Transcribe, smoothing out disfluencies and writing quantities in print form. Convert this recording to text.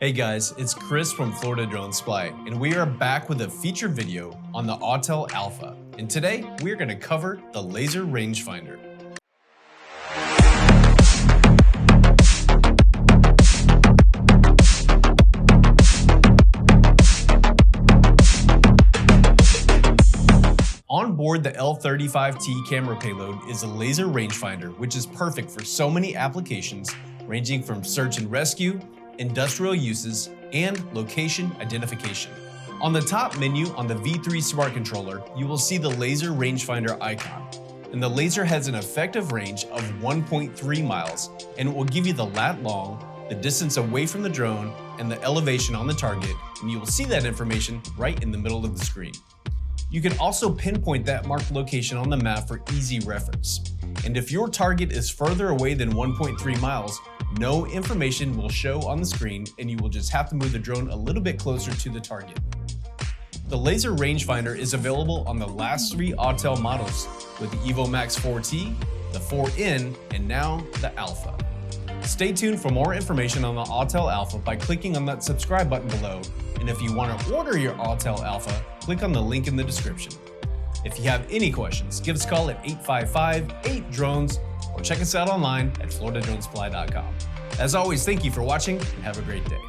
Hey guys, it's Chris from Florida Drone Supply, and we are back with a feature video on the Autel Alpha. And today, we're going to cover the laser rangefinder. On board the L35T camera payload is a laser rangefinder, which is perfect for so many applications, ranging from search and rescue, industrial uses, and location identification. On the top menu on the V3 Smart Controller, you will see the laser rangefinder icon. And the laser has an effective range of 1.3 miles, and it will give you the lat long, the distance away from the drone, and the elevation on the target, and you will see that information right in the middle of the screen. You can also pinpoint that marked location on the map for easy reference. And if your target is further away than 1.3 miles, no information will show on the screen, and you will just have to move the drone a little bit closer to the target. The laser rangefinder is available on the last 3 Autel models, with the Evo Max 4T, the 4N, and now the Alpha. Stay tuned for more information on the Autel Alpha by clicking on that subscribe button below, and if you want to order your Autel Alpha, click on the link in the description. If you have any questions, give us a call at 855-8-DRONES or check us out online at floridadronesupply.com. As always, thank you for watching and have a great day.